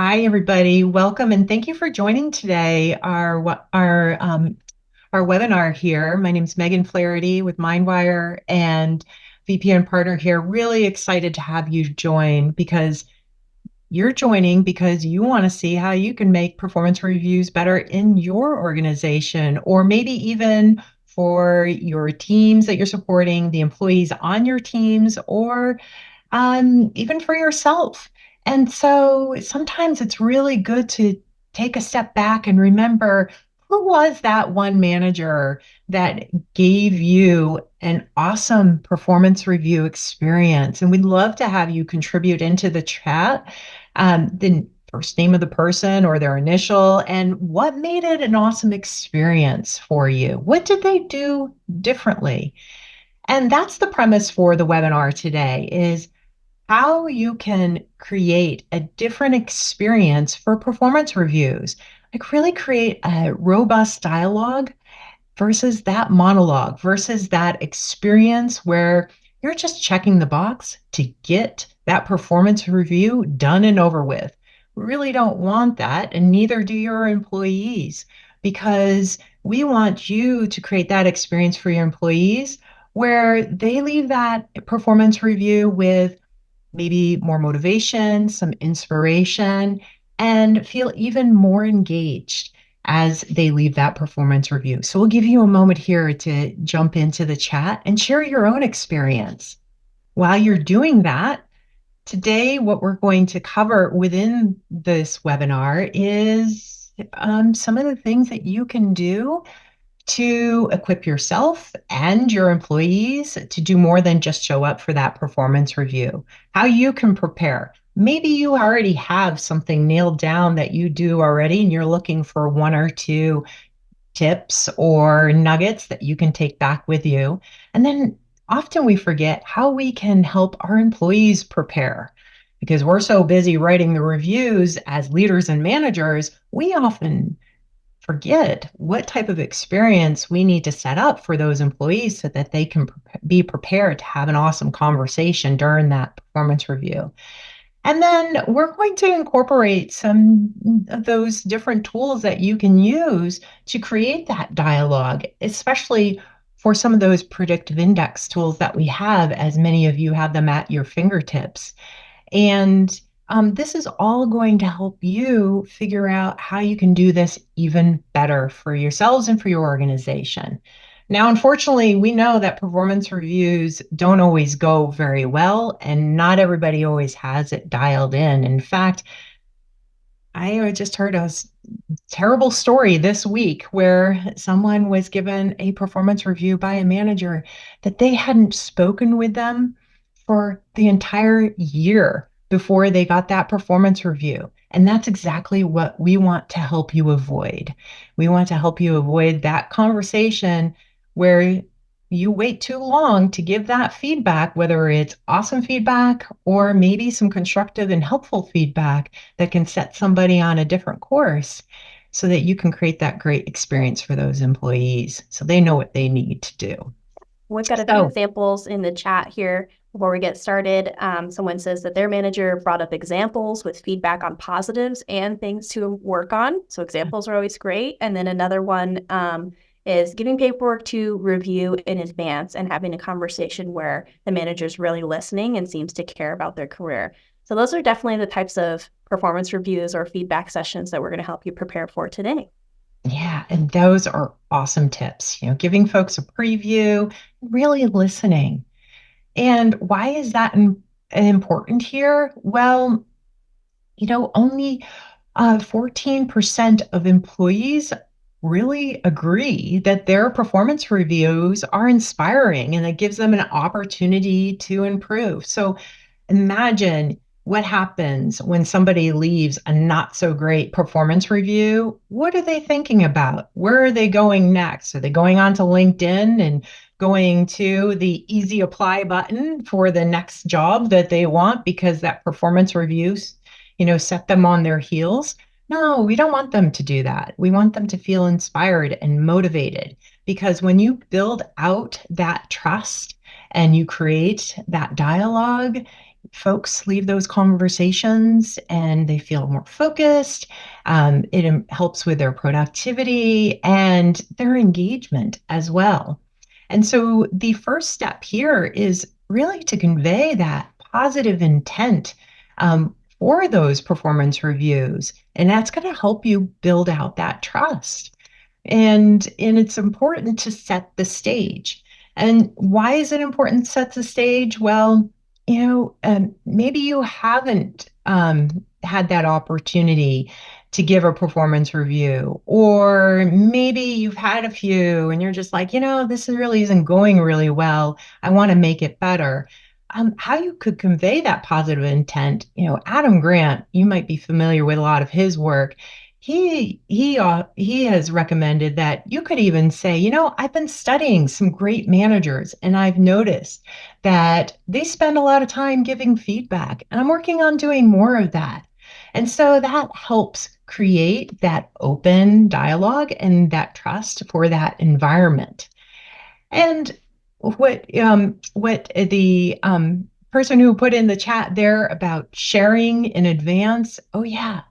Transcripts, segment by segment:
Hi, everybody. Welcome and thank you for joining today. Our webinar here. My name is Meggan Flaherty with MindWire and VP and partner here. Really excited to have you join because you're joining because you want to see how you can make performance reviews better in your organization, or maybe even for your teams that you're supporting, the employees on your teams, or even for yourself. And so sometimes it's really good to take a step back and remember, who was that one manager that gave you an awesome performance review experience? And we'd love to have you contribute into the chat, the first name of the person or their initial, and what made it an awesome experience for you. What did they do differently? And that's the premise for the webinar today, is how you can create a different experience for performance reviews. Like, really create a robust dialogue versus that monologue, versus that experience where you're just checking the box to get that performance review done and over with. We really don't want that, and neither do your employees, because we want you to create that experience for your employees where they leave that performance review with maybe more motivation, some inspiration, and feel even more engaged as they leave that performance review. So we'll give you a moment here to jump into the chat and share your own experience. While you're doing that, today what we're going to cover within this webinar is some of the things that you can do to equip yourself and your employees to do more than just show up for that performance review. How you can prepare. Maybe you already have something nailed down that you do already, and you're looking for one or two tips or nuggets that you can take back with you. And then often we forget how we can help our employees prepare. Because we're so busy writing the reviews as leaders and managers, we often forget what type of experience we need to set up for those employees so that they can be prepared to have an awesome conversation during that performance review. And then we're going to incorporate some of those different tools that you can use to create that dialogue, especially for some of those predictive index tools that we have, as many of you have them at your fingertips. And this is all going to help you figure out how you can do this even better for yourselves and for your organization. Now, unfortunately, we know that performance reviews don't always go very well, and not everybody always has it dialed in. In fact, I just heard a terrible story this week where someone was given a performance review by a manager that they hadn't spoken with them for the entire year before they got that performance review. And that's exactly what we want to help you avoid. We want to help you avoid that conversation where you wait too long to give that feedback, whether it's awesome feedback or maybe some constructive and helpful feedback that can set somebody on a different course, so that you can create that great experience for those employees so they know what they need to do. We've got a few examples in the chat here before we get started. Someone says that their manager brought up examples with feedback on positives and things to work on. So examples are always great. And then another one is giving paperwork to review in advance and having a conversation where the manager is really listening and seems to care about their career. So those are definitely the types of performance reviews or feedback sessions that we're going to help you prepare for today. Yeah, and those are awesome tips. Giving folks a preview, really listening. And why is that important here? Well, only 14% of employees really agree that their performance reviews are inspiring and it gives them an opportunity to improve. So imagine what happens when somebody leaves a not so great performance review. What are they thinking about? Where are they going next? Are they going on to LinkedIn and going to the easy apply button for the next job that they want because that performance reviews, set them on their heels? No, we don't want them to do that. We want them to feel inspired and motivated, because when you build out that trust and you create that dialogue, folks leave those conversations and they feel more focused. It helps with their productivity and their engagement as well. And so the first step here is really to convey that positive intent for those performance reviews. And that's going to help you build out that trust. And it's important to set the stage. And why is it important to set the stage? Well, maybe you haven't had that opportunity to give a performance review, or maybe you've had a few and you're just like, this really isn't going really well. I want to make it better. How you could convey that positive intent, Adam Grant, you might be familiar with a lot of his work. He has recommended that you could even say, I've been studying some great managers and I've noticed that they spend a lot of time giving feedback, and I'm working on doing more of that. And so that helps create that open dialogue and that trust for that environment. And what the person who put in the chat there about sharing in advance, oh yeah,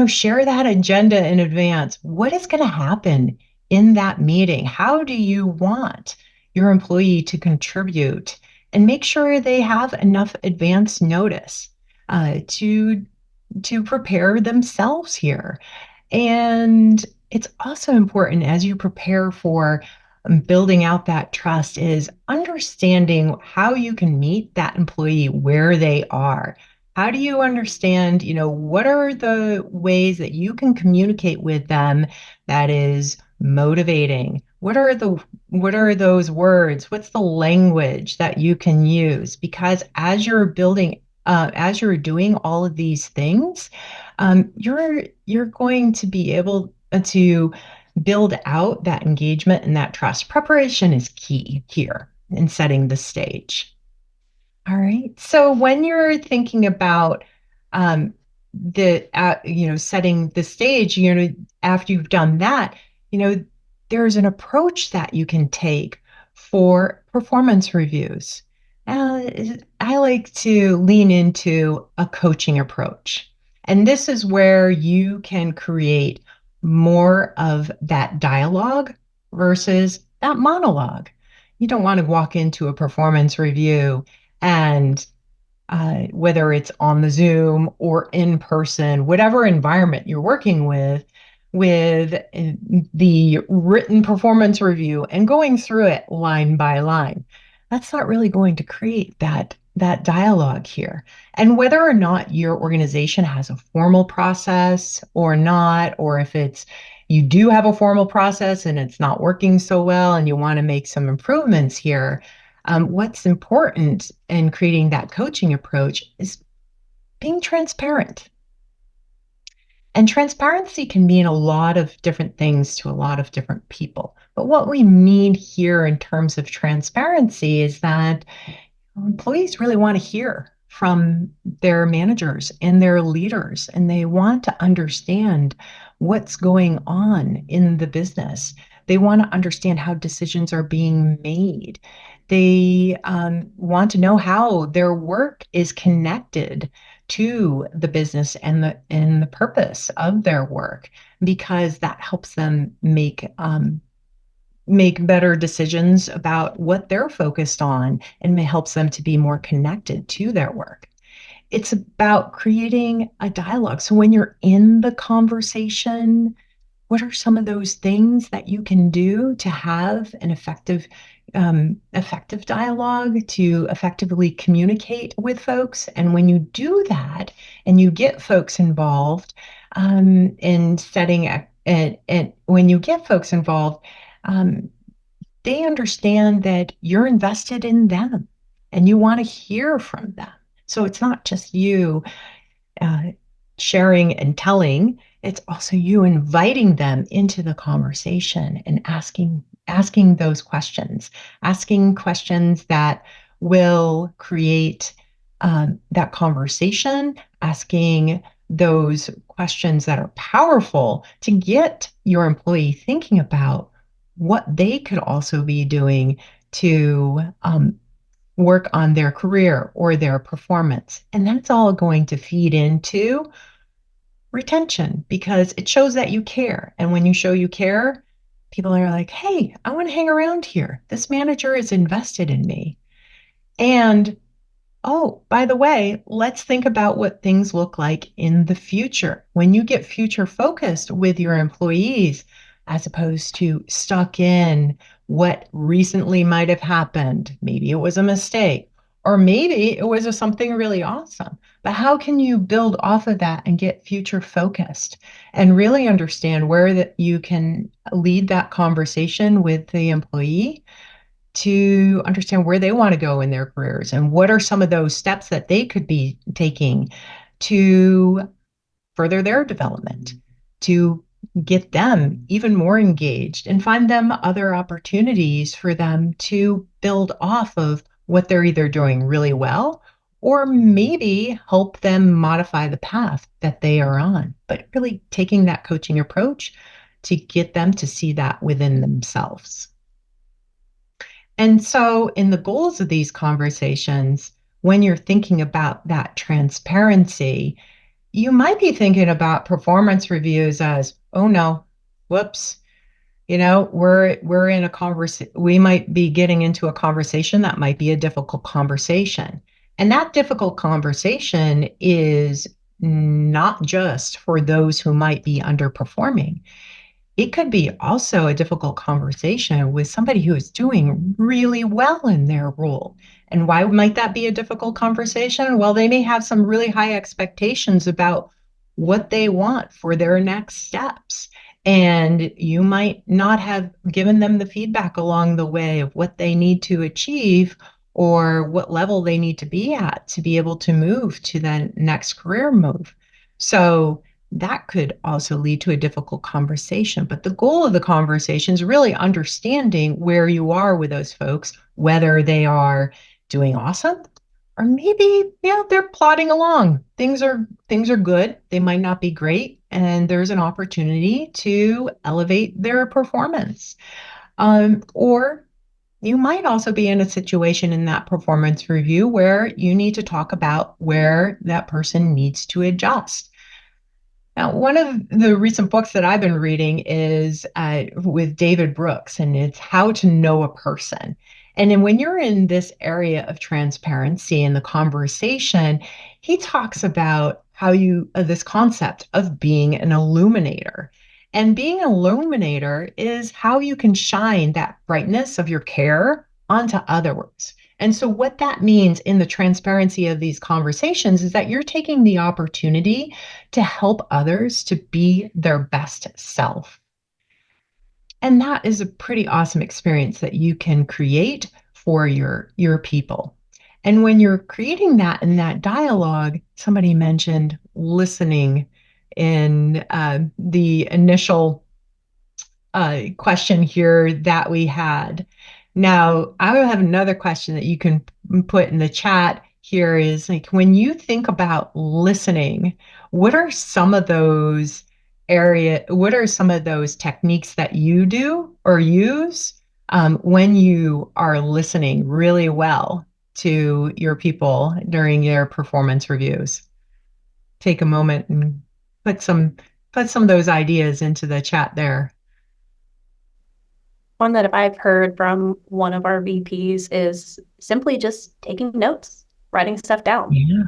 share that agenda in advance. What is going to happen in that meeting? How do you want your employee to contribute? And make sure they have enough advance notice to prepare themselves here. And it's also important as you prepare for building out that trust is understanding how you can meet that employee where they are. How do you understand, what are the ways that you can communicate with them that is motivating? What are those words? What's the language that you can use? Because as you're doing all of these things, you're going to be able to build out that engagement and that trust. Preparation is key here in setting the stage. All right. So when you're thinking about setting the stage, after you've done that, there's an approach that you can take for performance reviews. I like to lean into a coaching approach. And this is where you can create more of that dialogue versus that monologue. You don't want to walk into a performance review and whether it's on the Zoom or in person, whatever environment you're working with the written performance review and going through it line by line. That's not really going to create that dialogue here. And whether or not your organization has a formal process or not, or if you do have a formal process and it's not working so well and you want to make some improvements here, what's important in creating that coaching approach is being transparent. And transparency can mean a lot of different things to a lot of different people. But what we mean here in terms of transparency is that employees really want to hear from their managers and their leaders, and they want to understand what's going on in the business. They want to understand how decisions are being made. They want to know how their work is connected to the business and the purpose of their work, because that helps them make better decisions about what they're focused on, and it helps them to be more connected to their work. It's about creating a dialogue. So when you're in the conversation, what are some of those things that you can do to have an effective dialogue, to effectively communicate with folks? And when you do that and you get folks involved in setting and when you get folks involved, they understand that you're invested in them and you want to hear from them. So it's not just you sharing and telling, it's also you inviting them into the conversation and asking those questions, asking questions that will create that conversation, asking those questions that are powerful to get your employee thinking about what they could also be doing to work on their career or their performance. And that's all going to feed into retention because it shows that you care. And when you show you care, people are like, hey, I want to hang around here. This manager is invested in me. And oh, by the way, let's think about what things look like in the future. When you get future focused with your employees, as opposed to stuck in what recently might have happened. Maybe it was a mistake, or maybe it was something really awesome. But how can you build off of that and get future focused and really understand where that you can lead that conversation with the employee to understand where they want to go in their careers and what are some of those steps that they could be taking to further their development, to get them even more engaged and find them other opportunities for them to build off of what they're either doing really well or maybe help them modify the path that they are on. But really taking that coaching approach to get them to see that within themselves. And so, in the goals of these conversations, when you're thinking about that transparency, you might be thinking about performance reviews as, oh no, whoops, we're in a conversation. We might be getting into a conversation that might be a difficult conversation. And that difficult conversation is not just for those who might be underperforming. It could be also a difficult conversation with somebody who is doing really well in their role. And why might that be a difficult conversation? Well, they may have some really high expectations about what they want for their next steps. And you might not have given them the feedback along the way of what they need to achieve or what level they need to be at to be able to move to the next career move. So that could also lead to a difficult conversation. But the goal of the conversation is really understanding where you are with those folks, whether they are doing awesome or maybe, they're plodding along. Things are good. They might not be great. And there's an opportunity to elevate their performance. Or you might also be in a situation in that performance review where you need to talk about where that person needs to adjust. Now, one of the recent books that I've been reading is with David Brooks, and it's How to Know a Person. And then when you're in this area of transparency in the conversation, he talks about how this concept of being an illuminator. And being an illuminator is how you can shine that brightness of your care onto others. And so, what that means in the transparency of these conversations is that you're taking the opportunity to help others to be their best self. And that is a pretty awesome experience that you can create for your people. And when you're creating that in that dialogue, somebody mentioned listening in the initial question here that we had. Now, I will have another question that you can put in the chat here is like, when you think about listening, what are some of those techniques that you do or use when you are listening really well to your people during your performance reviews? Take a moment and put some of those ideas into the chat there. One that I've heard from one of our VPs is simply just taking notes, writing stuff down. Yeah.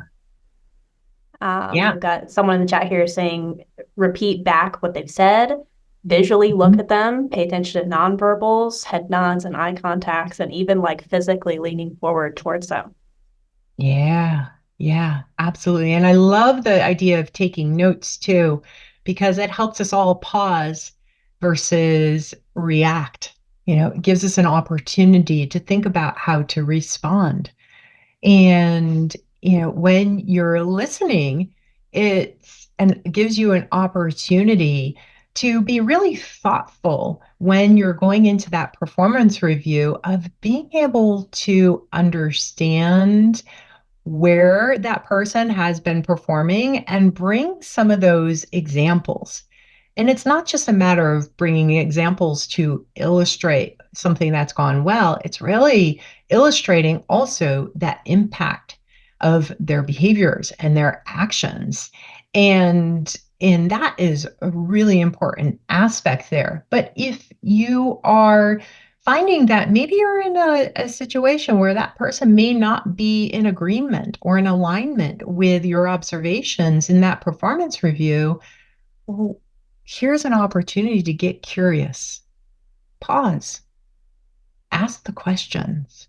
We've got someone in the chat here saying, repeat back what they've said, visually look at them, pay attention to nonverbals, head nods and eye contacts, and even like physically leaning forward towards them. Yeah, absolutely. And I love the idea of taking notes too, because it helps us all pause versus react. It gives us an opportunity to think about how to respond. And, when you're listening, it gives you an opportunity to be really thoughtful when you're going into that performance review of being able to understand where that person has been performing and bring some of those examples. And it's not just a matter of bringing examples to illustrate something that's gone well. It's really illustrating also that impact of their behaviors and their actions. And that is a really important aspect there. But if you are finding that maybe you're in a situation where that person may not be in agreement or in alignment with your observations in that performance review, well, here's an opportunity to get curious. Pause, ask the questions,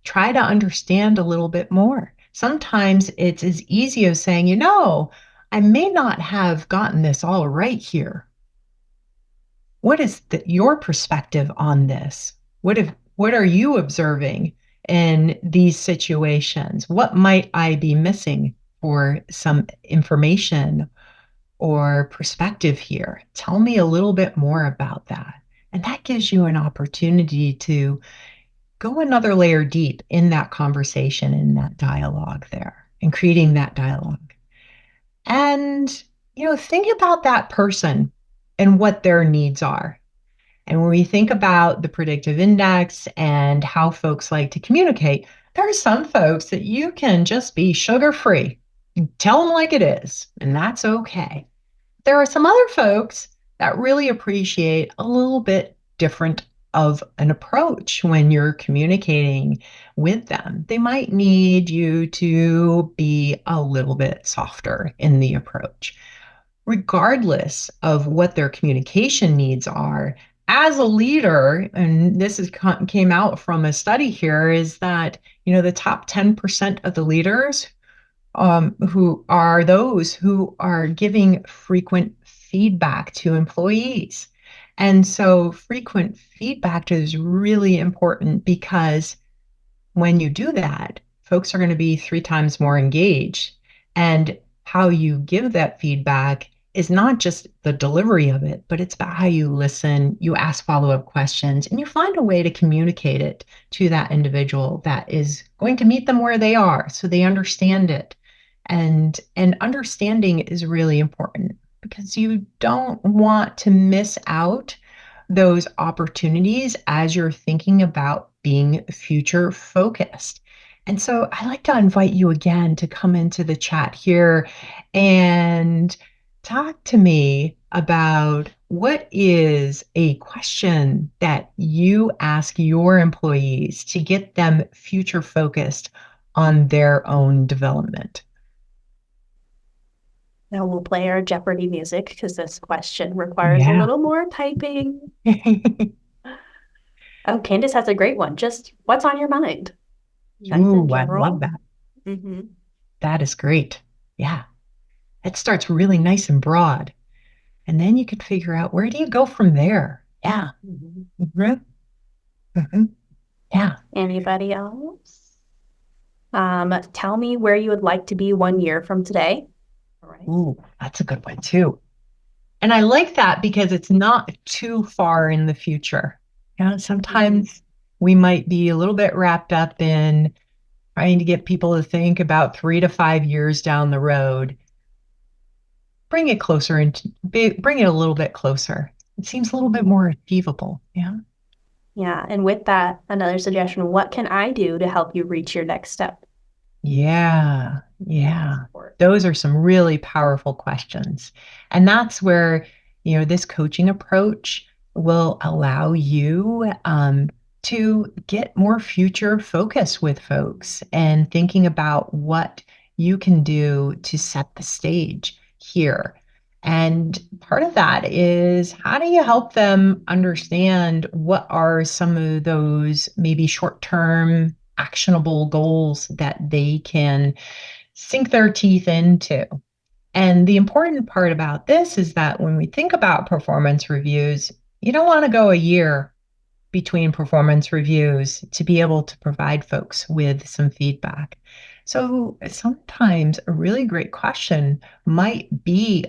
try to understand a little bit more. Sometimes it's as easy as saying, I may not have gotten this all right here. What is your perspective on this? What are you observing in these situations? What might I be missing for some information or perspective here? Tell me a little bit more about that. And that gives you an opportunity to go another layer deep in that conversation, in that dialogue there, and creating that dialogue. And, think about that person and what their needs are. And when we think about the predictive index and how folks like to communicate, there are some folks that you can just be sugar free. Tell them like it is, and that's okay. There are some other folks that really appreciate a little bit different of an approach when you're communicating with them. They might need you to be a little bit softer in the approach. Regardless of what their communication needs are, as a leader, and came out from a study here, is that the top 10% of the leaders who are those who are giving frequent feedback to employees. And so frequent feedback is really important because when you do that, folks are going to be 3 times more engaged. And how you give that feedback is not just the delivery of it, but it's about how you listen, you ask follow-up questions, and you find a way to communicate it to that individual that is going to meet them where they are so they understand it. And understanding is really important because you don't want to miss out those opportunities as you're thinking about being future focused. And so I'd like to invite you again to come into the chat here and talk to me about what is a question that you ask your employees to get them future focused on their own development. Now we'll play our Jeopardy music because this question requires a little more typing. Oh, Candace has a great one. Just what's on your mind? Ooh, I love that. Mm-hmm. That is great. Yeah. It starts really nice and broad. And then you can figure out where do you go from there? Yeah. Mm-hmm. Mm-hmm. Yeah. Anybody else? Tell me where you would like to be 1 year from today. All right. Ooh, that's a good one too. And I like that because it's not too far in the future. Sometimes we might be a little bit wrapped up in trying to get people to think about 3 to 5 years down the road. Bring it closer and bring it a little bit closer. It seems a little bit more achievable. Yeah. Yeah. And with that, another suggestion, what can I do to help you reach your next step? Yeah. Yeah. Those are some really powerful questions. And that's where, this coaching approach will allow you to get more future focus with folks and thinking about what you can do to set the stage here. And part of that is how do you help them understand what are some of those maybe short-term actionable goals that they can sink their teeth into. And the important part about this is that when we think about performance reviews, you don't want to go a year between performance reviews to be able to provide folks with some feedback. So sometimes a really great question might be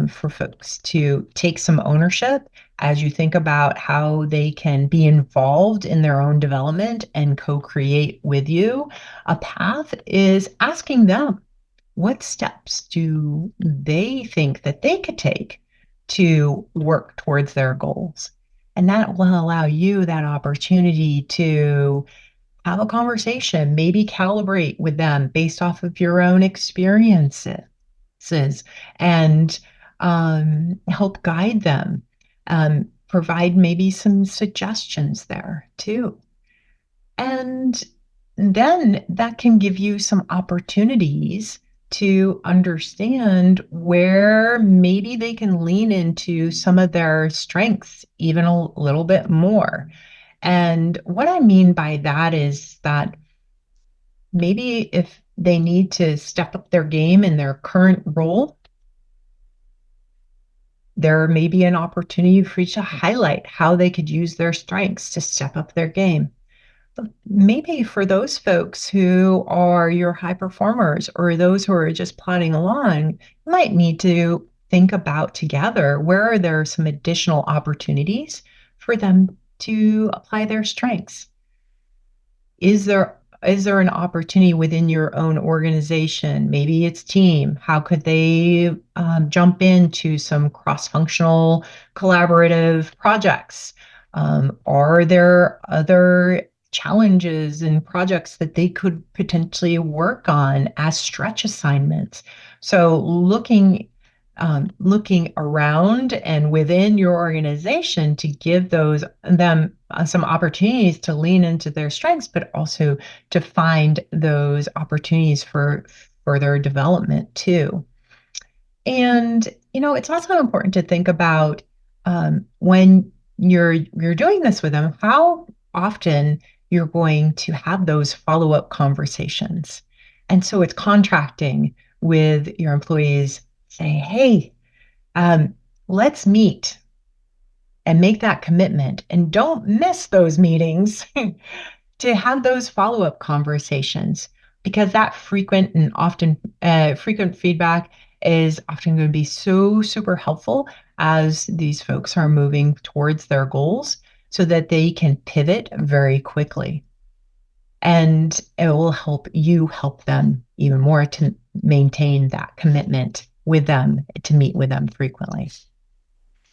for folks to take some ownership as you think about how they can be involved in their own development and co-create with you. A path is asking them, what steps do they think that they could take to work towards their goals? And that will allow you that opportunity to have a conversation, maybe calibrate with them based off of your own experiences and help guide them. Provide maybe some suggestions there too. And then that can give you some opportunities to understand where maybe they can lean into some of their strengths even a little bit more. And what I mean by that is that maybe if they need to step up their game in their current role, there may be an opportunity for you to highlight how they could use their strengths to step up their game. But maybe for those folks who are your high performers or those who are just plodding along, you might need to think about together where are there some additional opportunities for them to apply their strengths. Is there an opportunity within your own organization? Maybe it's team. How could they jump into some cross-functional collaborative projects? Are there other challenges and projects that they could potentially work on as stretch assignments? So looking around and within your organization to give them some opportunities to lean into their strengths, but also to find those opportunities for further development too. And it's also important to think about when you're doing this with them, how often you're going to have those follow-up conversations. And so it's contracting with your employees, say, hey, let's meet and make that commitment and don't miss those meetings to have those follow-up conversations because that frequent feedback is often going to be so super helpful as these folks are moving towards their goals so that they can pivot very quickly. And it will help them even more to maintain that commitment with them, to meet with them frequently.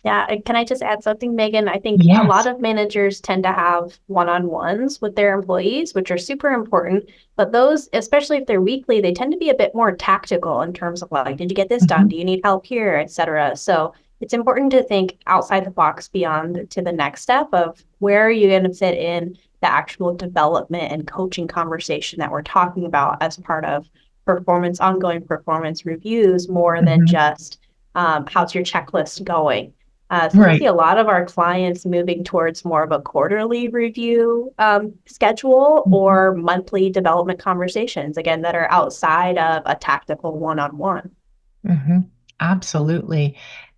Yeah, can I just add something, Megan? I think a lot Yes. of managers tend to have one-on-ones with their employees, which are super important. But those, especially if they're weekly, they tend to be a bit more tactical in terms of like, did you get this done? Mhm. Do you need help here, et cetera? So it's important to think outside the box beyond to the next step of where are you going to fit in the actual development and coaching conversation that we're talking about as part of ongoing performance reviews, more than Mhm. just how's your checklist going? So we see Right. a lot of our clients moving towards more of a quarterly review schedule Mhm. or monthly development conversations, again, that are outside of a tactical one-on-one. Mhm. Absolutely.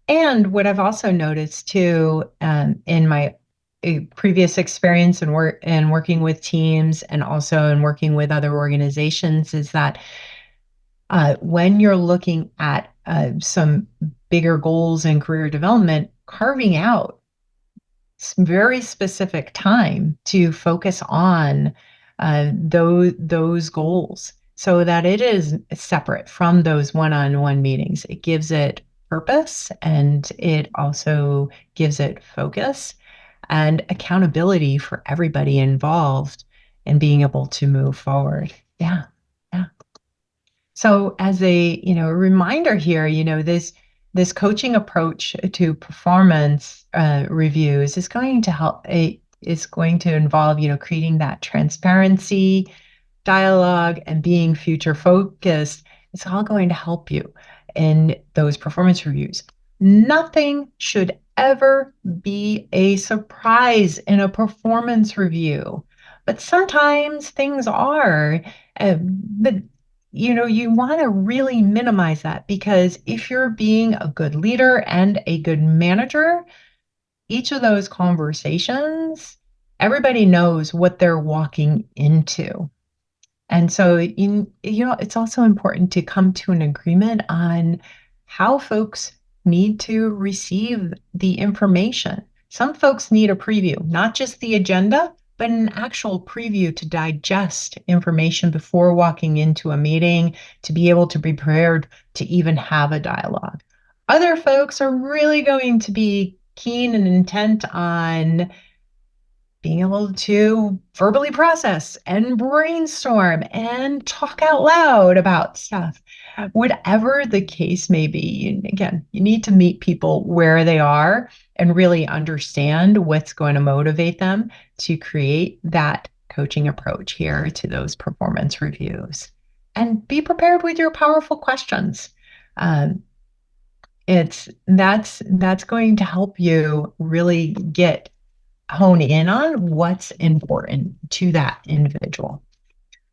And what I've also noticed too, in my previous experience and working with teams and also in working with other organizations is that when you're looking at some bigger goals in career development, carving out some very specific time to focus on those goals so that it is separate from those one-on-one meetings. It gives it purpose and it also gives it focus and accountability for everybody involved in being able to move forward. Yeah. Yeah. So as a reminder here, this coaching approach to performance reviews is going to is going to involve, creating that transparency, dialogue, and being future focused. It's all going to help you in those performance reviews. Nothing should ever be a surprise in a performance review, but sometimes things are. But you want to really minimize that because if you're being a good leader and a good manager, each of those conversations, everybody knows what they're walking into. And so, it's also important to come to an agreement on how folks need to receive the information. Some folks need a preview, not just the agenda, but an actual preview to digest information before walking into a meeting, to be able to be prepared to even have a dialogue. Other folks are really going to be keen and intent on being able to verbally process and brainstorm and talk out loud about stuff. Whatever the case may be, again, you need to meet people where they are and really understand what's going to motivate them to create that coaching approach here to those performance reviews. And be prepared with your powerful questions. Um, that's going to help you really hone in on what's important to that individual.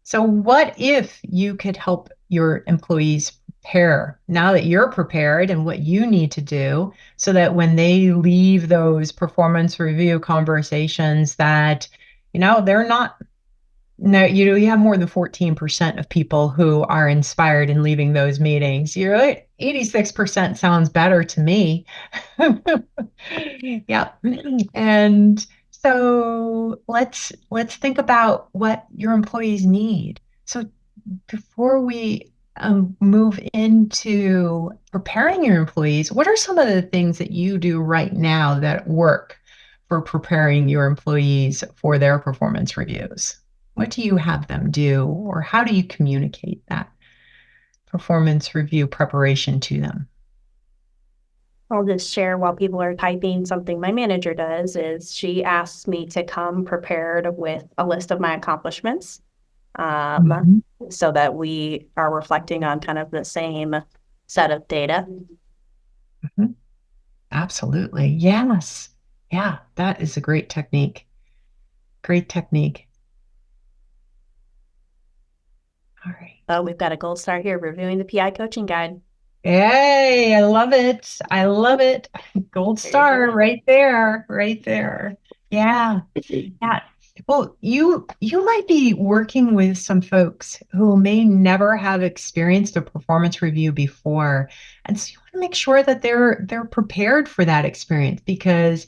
So what if you could help your employees prepare now that you're prepared and what you need to do so that when they leave those performance review conversations that, they're not no, you have more than 14% of people who are inspired in leaving those meetings. You're like, 86% sounds better to me. Yeah. And so let's think about what your employees need. So before we move into preparing your employees, what are some of the things that you do right now that work for preparing your employees for their performance reviews? What do you have them do, or how do you communicate that performance review preparation to them? I'll just share while people are typing. Something my manager does is she asks me to come prepared with a list of my accomplishments, Mhm. so that we are reflecting on kind of the same set of data. Mhm. Absolutely. Yes. Yeah, that is a great technique. Great technique. All right. So we've got a gold star here, reviewing the PI coaching guide. Hey, I love it. I love it. Gold star right there, right there. Yeah. Yeah. Well, you might be working with some folks who may never have experienced a performance review before. And so you want to make sure that they're prepared for that experience because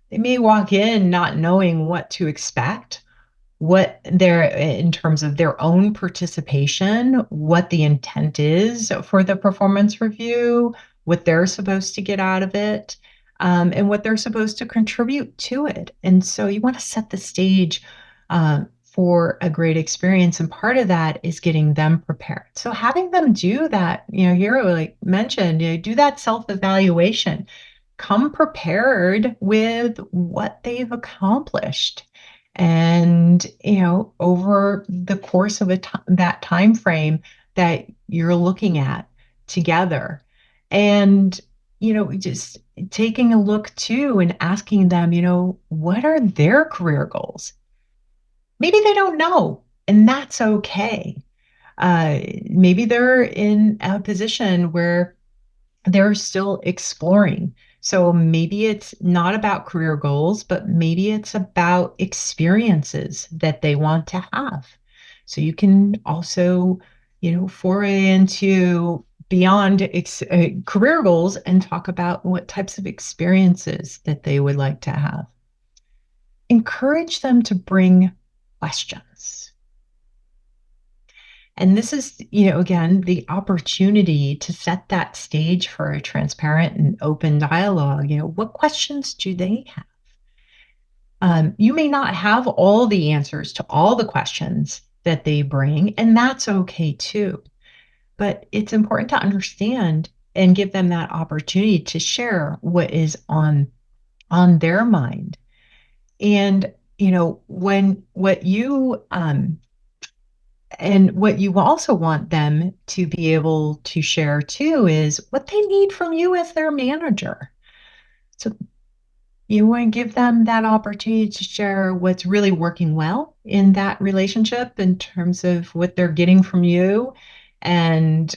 they may walk in not knowing what to expect, what they're in terms of their own participation, what the intent is for the performance review, what they're supposed to get out of it, and what they're supposed to contribute to it. And so you want to set the stage for a great experience. And part of that is getting them prepared. So having them do that, here, like mentioned, do that self-evaluation. Come prepared with what they've accomplished and over the course of that time frame that you're looking at together and just taking a look too and asking them what are their career goals. Maybe they don't know, and that's okay. Maybe they're in a position where they're still exploring. So maybe it's not about career goals, but maybe it's about experiences that they want to have. So you can also, foray into beyond career goals and talk about what types of experiences that they would like to have. Encourage them to bring questions. And this is, again, the opportunity to set that stage for a transparent and open dialogue. What questions do they have? You may not have all the answers to all the questions that they bring, and that's okay too. But it's important to understand and give them that opportunity to share what is on their mind. And when what you also want them to be able to share too is what they need from you as their manager. So you want to give them that opportunity to share what's really working well in that relationship in terms of what they're getting from you and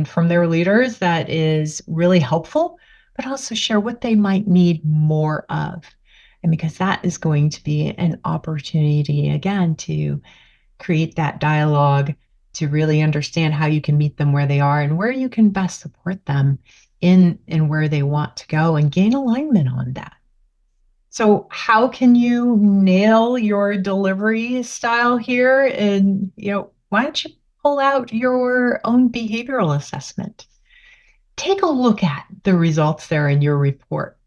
from their leaders that is really helpful, but also share what they might need more of. And because that is going to be an opportunity again to create that dialogue to really understand how you can meet them where they are and where you can best support them in where they want to go and gain alignment on that. So how can you nail your delivery style here? And, why don't you pull out your own behavioral assessment? Take a look at the results there in your report.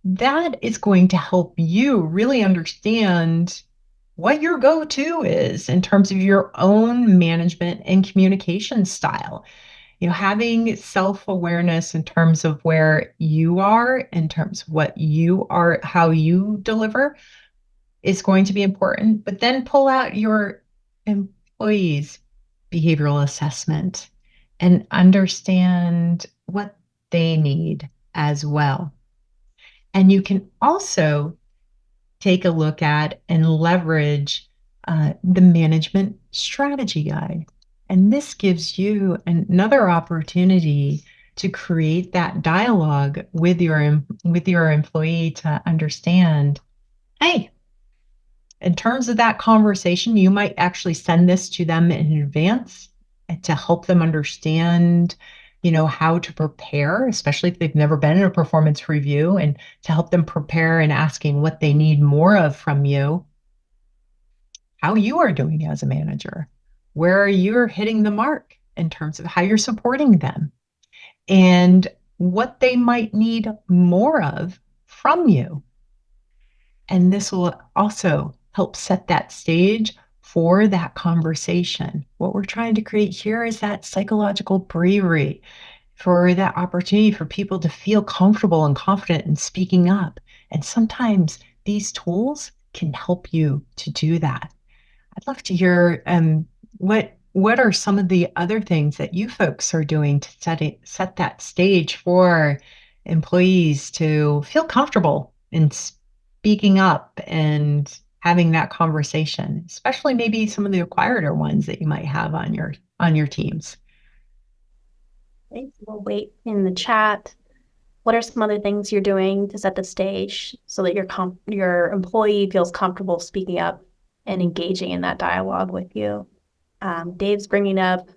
that is going to help you really understand what your go-to is in terms of your own management and communication style. Having self-awareness in terms of where you are, in terms of what you are, how you deliver is going to be important, but then pull out your employees' behavioral assessment and understand what they need as well. And you can also take a look at and leverage the management strategy guide. And this gives you another opportunity to create that dialogue with your employee to understand, hey, in terms of that conversation, you might actually send this to them in advance to help them understand, how to prepare, especially if they've never been in a performance review, and to help them prepare and asking what they need more of from you, how you are doing as a manager, where you're hitting the mark in terms of how you're supporting them, and what they might need more of from you. And this will also help set that stage for that conversation. What we're trying to create here is that psychological bravery for that opportunity for people to feel comfortable and confident in speaking up. And sometimes these tools can help you to do that. I'd love to hear what are some of the other things that you folks are doing to set that stage for employees to feel comfortable in speaking up and having that conversation, especially maybe some of the quieter ones that you might have on your teams. Thanks. We'll wait in the chat. What are some other things you're doing to set the stage so that your employee feels comfortable speaking up and engaging in that dialogue with you? Dave's bringing up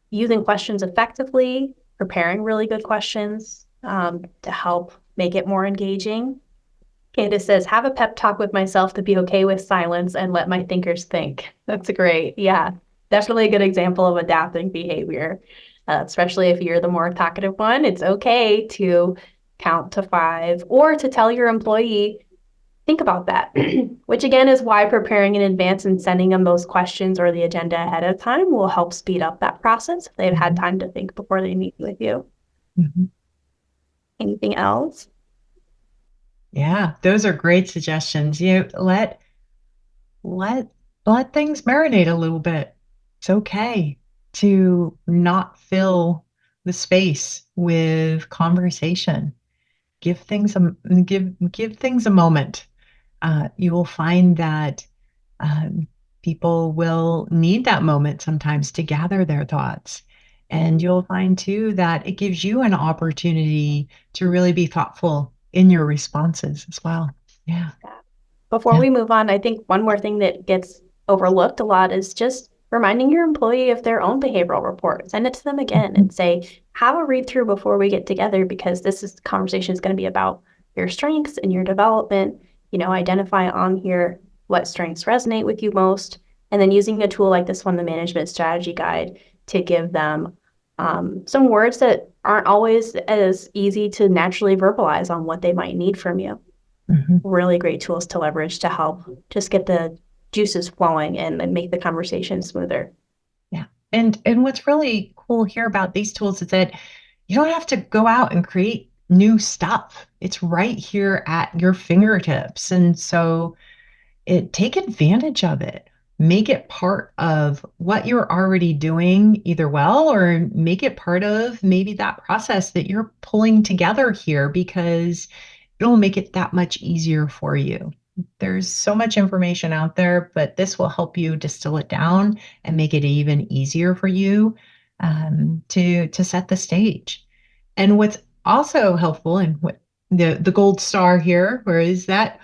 using questions effectively, preparing really good questions to help make it more engaging. Candace says, have a pep talk with myself to be okay with silence and let my thinkers think. That's great. Yeah, definitely a good example of adapting behavior, especially if you're the more talkative one. It's okay to count to 5 or to tell your employee, think about that, which again is why preparing in advance and sending them those questions or the agenda ahead of time will help speed up that process if they've had time to think before they meet with you. Mm-hmm. Anything else? Yeah, those are great suggestions. Let things marinate a little bit. It's okay to not fill the space with conversation. Give things a give things a moment. You will find that um, people will need that moment sometimes to gather their thoughts. And you'll find too that it gives you an opportunity to really be thoughtful in your responses as well. Yeah. Before Yeah. we move on, I think one more thing that gets overlooked a lot is just reminding your employee of their own behavioral report. Send it to them again and say, have a read through before we get together, because conversation is going to be about your strengths and your development. Identify on here what strengths resonate with you most, and then using a tool like this one, the management strategy guide, to give them some words that aren't always as easy to naturally verbalize on what they might need from you. Mm-hmm. Really great tools to leverage to help just get the juices flowing and make the conversation smoother. Yeah. And what's really cool here about these tools is that you don't have to go out and create new stuff. It's right here at your fingertips. And so take advantage of it. Make it part of what you're already doing either well, or make it part of maybe that process that you're pulling together here, because it'll make it that much easier for you. There's so much information out there, but this will help you distill it down and make it even easier for you to set the stage. And what's also helpful, and what the gold star here, where is that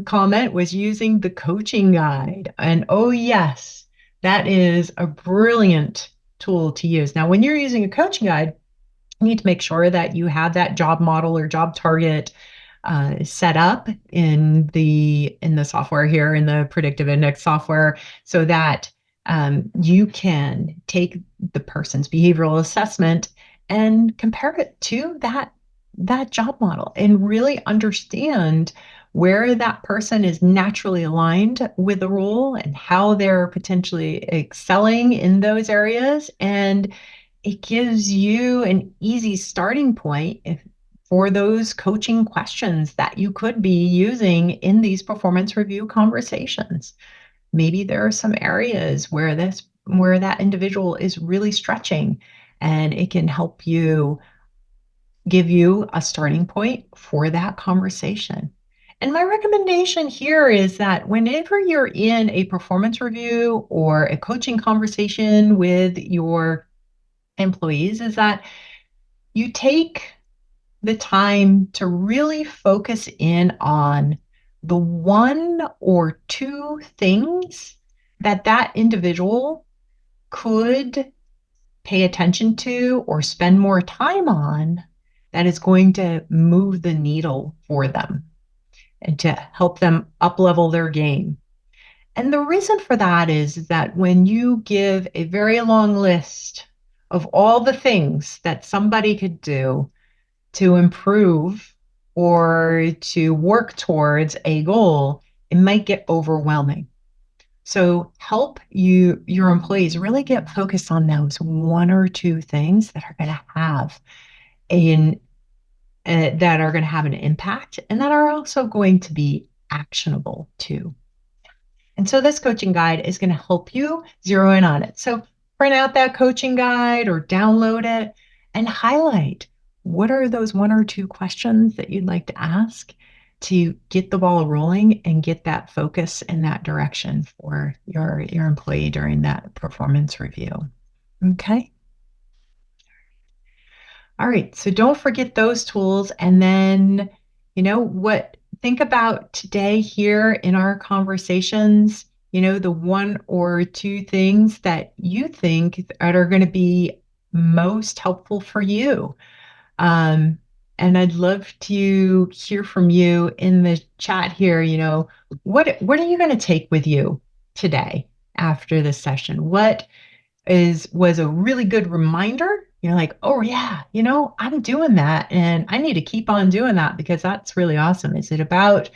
comment, was using the coaching guide. And oh yes, that is a brilliant tool to use. Now, when you're using a coaching guide, you need to make sure that you have that job model or job target set up in the software here, in the predictive index software, so that you can take the person's behavioral assessment and compare it to that job model and really understand where that person is naturally aligned with the role and how they're potentially excelling in those areas. And it gives you an easy starting point for those coaching questions that you could be using in these performance review conversations. Maybe there are some areas where that individual is really stretching, and it can help you give you a starting point for that conversation. And my recommendation here is that whenever you're in a performance review or a coaching conversation with your employees, is that you take the time to really focus in on the one or two things that that individual could pay attention to or spend more time on that is going to move the needle for them and to help them up level their game. And the reason for that is that when you give a very long list of all the things that somebody could do to improve or to work towards a goal, it might get overwhelming. So help your employees really get focused on those one or two things that are going to have an that are going to have an impact and that are also going to be actionable too. And so this coaching guide is going to help you zero in on it. So print out that coaching guide or download it and highlight what are those one or two questions that you'd like to ask to get the ball rolling and get that focus in that direction for your employee during that performance review. Okay. All right. So don't forget those tools. And then, think about today here in our conversations, the one or two things that you think that are going to be most helpful for you. And I'd love to hear from you in the chat here. What are you going to take with you today after this session? What was a really good reminder? You're like, oh yeah, I'm doing that and I need to keep on doing that because that's really awesome. Is it about,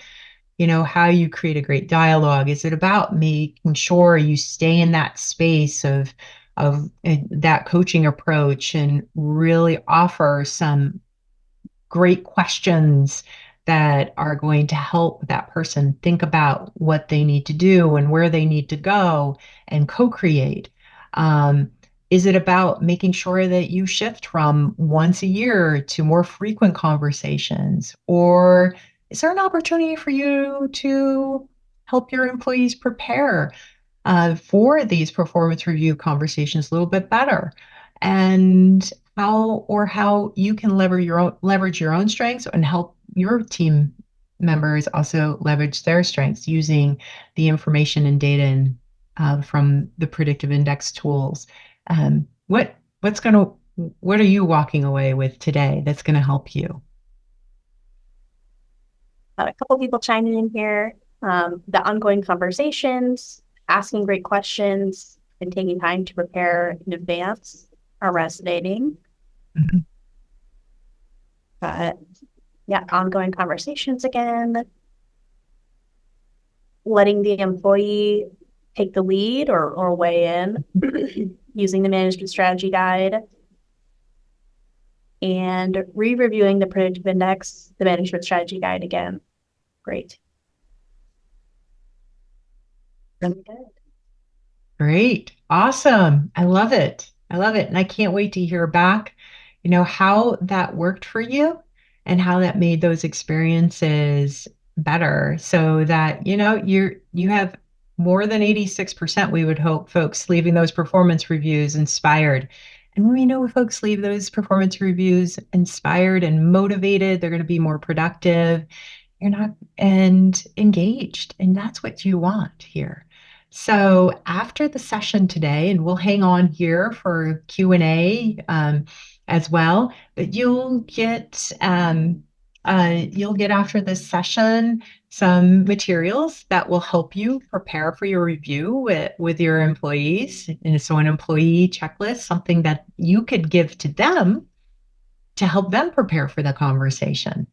how you create a great dialogue? Is it about making sure you stay in that space of that coaching approach and really offer some great questions that are going to help that person think about what they need to do and where they need to go and co-create? Is it about making sure that you shift from once a year to more frequent conversations? Or is there an opportunity for you to help your employees prepare for these performance review conversations a little bit better? And how you can leverage your own strengths and help your team members also leverage their strengths using the information and data from the predictive index tools. What are you walking away with today that's going to help you? A couple people chiming in here. The ongoing conversations, asking great questions, and taking time to prepare in advance are resonating. Mm-hmm. But yeah, ongoing conversations again. Letting the employee take the lead or weigh in using the management strategy guide. And re-reviewing the predictive index, the management strategy guide again. Great. Really good. Great. Awesome. I love it. I love it. And I can't wait to hear back, how that worked for you and how that made those experiences better so that, you have more than 86%, we would hope, folks leaving those performance reviews inspired. And we know folks leave those performance reviews inspired and motivated, they're going to be more productive, and engaged. And that's what you want here. So after the session today, and we'll hang on here for Q&A as well, but you'll get after this session some materials that will help you prepare for your review with your employees. And so an employee checklist, something that you could give to them to help them prepare for the conversation.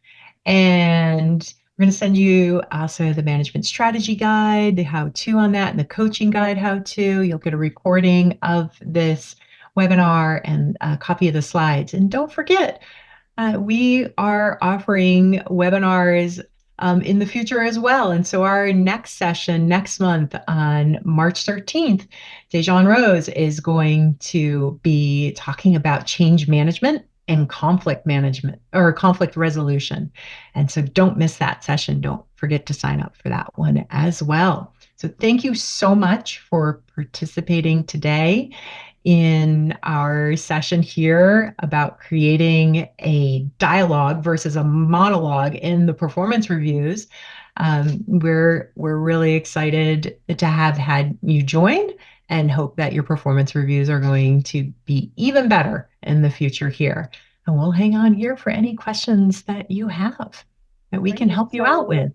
And we're going to send you also the management strategy guide, the how-to on that, and the coaching guide how-to. You'll get a recording of this webinar and a copy of the slides. And don't forget, we are offering webinars in the future as well. And so our next session next month on March 13th, Dejan Rose is going to be talking about change management and conflict management or conflict resolution. And so don't miss that session. Don't forget to sign up for that one as well. So thank you so much for participating today in our session here about creating a dialogue versus a monologue in the performance reviews. We're really excited to have had you join and hope that your performance reviews are going to be even better in the future here. And we'll hang on here for any questions that you have that we can help you out with.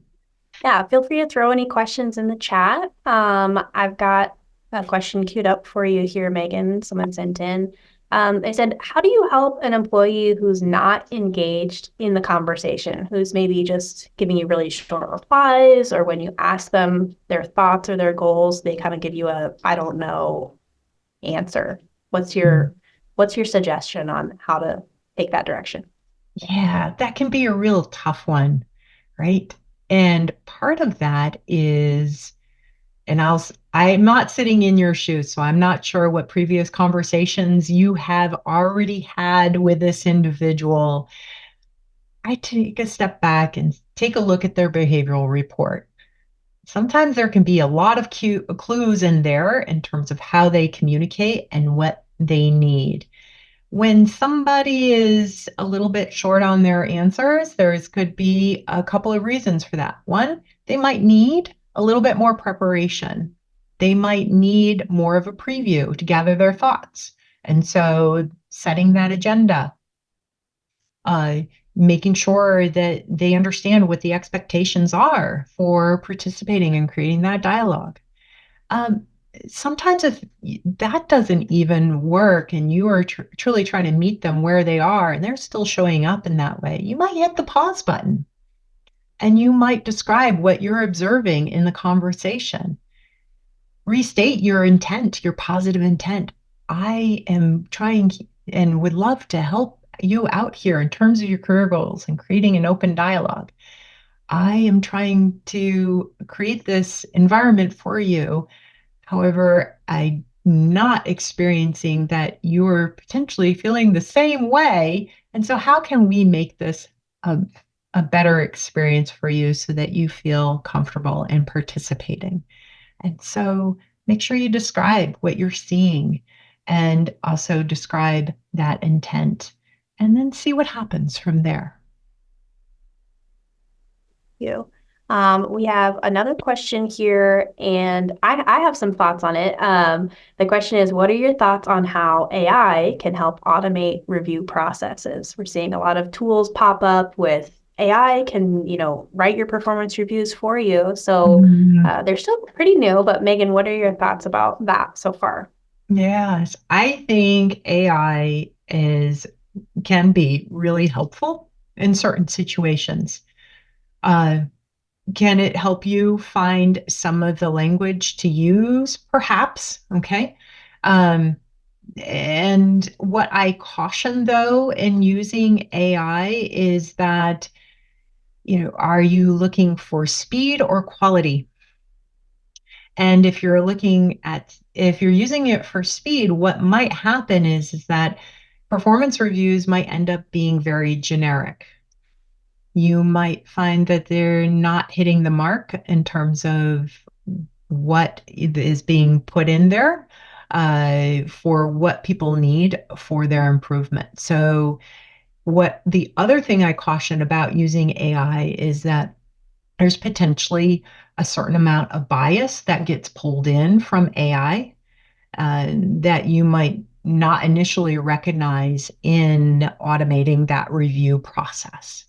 Yeah, feel free to throw any questions in the chat. I've got a question queued up for you here, Megan. Someone sent in. They said, how do you help an employee who's not engaged in the conversation, who's maybe just giving you really short replies, or when you ask them their thoughts or their goals, they kind of give you a, I don't know answer. What's your suggestion on how to take that direction? Yeah, that can be a real tough one, right? And part of that is, and I'm not sitting in your shoes, so I'm not sure what previous conversations you have already had with this individual. I take a step back and take a look at their behavioral report. Sometimes there can be a lot of clues in there in terms of how they communicate and what they need. When somebody is a little bit short on their answers, could be a couple of reasons for that. One, they might need a little bit more preparation. They might need more of a preview to gather their thoughts. And so setting that agenda, making sure that they understand what the expectations are for participating and creating that dialogue. Sometimes if that doesn't even work and you are truly trying to meet them where they are and they're still showing up in that way, you might hit the pause button and you might describe what you're observing in the conversation. Restate your intent, your positive intent. I am trying and would love to help you out here in terms of your career goals and creating an open dialogue. I am trying to create this environment for you. However, I'm not experiencing that you're potentially feeling the same way. And so how can we make this a better experience for you so that you feel comfortable in participating? And so make sure you describe what you're seeing and also describe that intent and then see what happens from there. You. We have another question here, and I have some thoughts on it. The question is, what are your thoughts on how AI can help automate review processes? We're seeing a lot of tools pop up with AI can, write your performance reviews for you. So they're still pretty new, but Megan, what are your thoughts about that so far? Yes, I think AI can be really helpful in certain situations. Can it help you find some of the language to use? Perhaps, okay. And what I caution though in using AI is that, are you looking for speed or quality? And if you're using it for speed, what might happen is that performance reviews might end up being very generic. You might find that they're not hitting the mark in terms of what is being put in there for what people need for their improvement. So what the other thing I caution about using AI is that there's potentially a certain amount of bias that gets pulled in from AI that you might not initially recognize in automating that review process.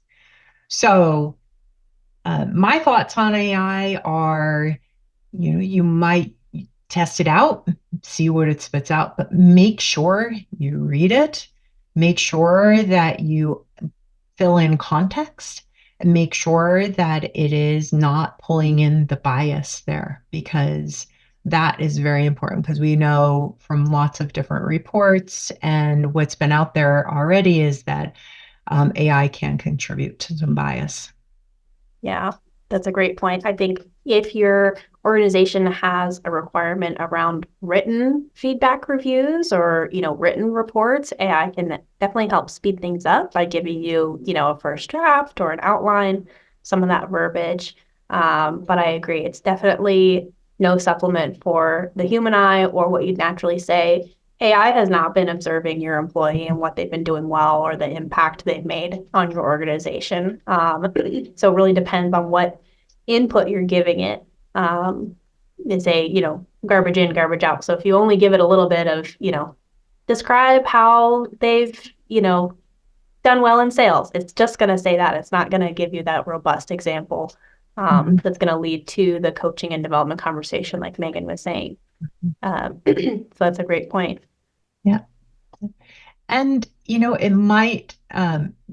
So my thoughts on AI are, you might test it out, see what it spits out, but make sure you read it, make sure that you fill in context and make sure that it is not pulling in the bias there, because that is very important, because we know from lots of different reports and what's been out there already is that AI can contribute to some bias. Yeah, that's a great point. I think if your organization has a requirement around written feedback reviews or, written reports, AI can definitely help speed things up by giving you, a first draft or an outline, some of that verbiage. But I agree, it's definitely no supplement for the human eye or what you'd naturally say. AI has not been observing your employee and what they've been doing well or the impact they've made on your organization. So it really depends on what input you're giving it. It's garbage in, garbage out. So if you only give it a little bit of, describe how they've, done well in sales, it's just going to say that. It's not going to give you that robust example that's going to lead to the coaching and development conversation like Meggan was saying. So that's a great point. Yeah. And it might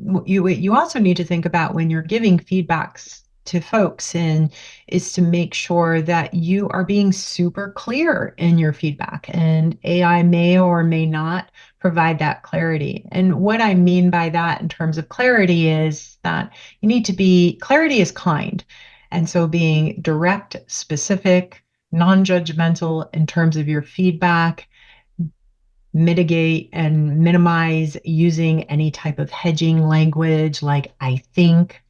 you also need to think about when you're giving feedbacks to folks, and is to make sure that you are being super clear in your feedback, and AI may or may not provide that clarity. And what I mean by that in terms of clarity is that you need to be clarity is kind. And so being direct, specific, non-judgmental in terms of your feedback, mitigate and minimize using any type of hedging language like I think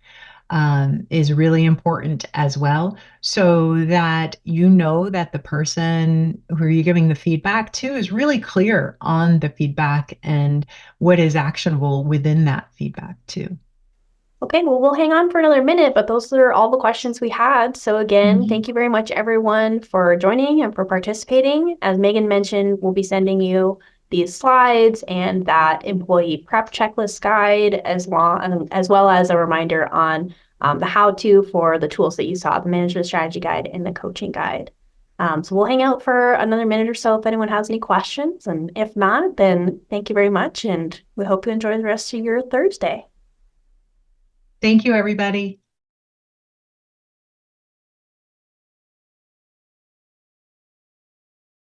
is really important as well, so that that the person who you're giving the feedback to is really clear on the feedback and what is actionable within that feedback too. Okay, well, we'll hang on for another minute, but those are all the questions we had. So again, thank you very much, everyone, for joining and for participating. As Meggan mentioned, we'll be sending you these slides and that employee prep checklist guide, as well as a reminder on the how-to for the tools that you saw, the management strategy guide and the coaching guide. So we'll hang out for another minute or so if anyone has any questions. And if not, then thank you very much. And we hope you enjoy the rest of your Thursday. Thank you, everybody.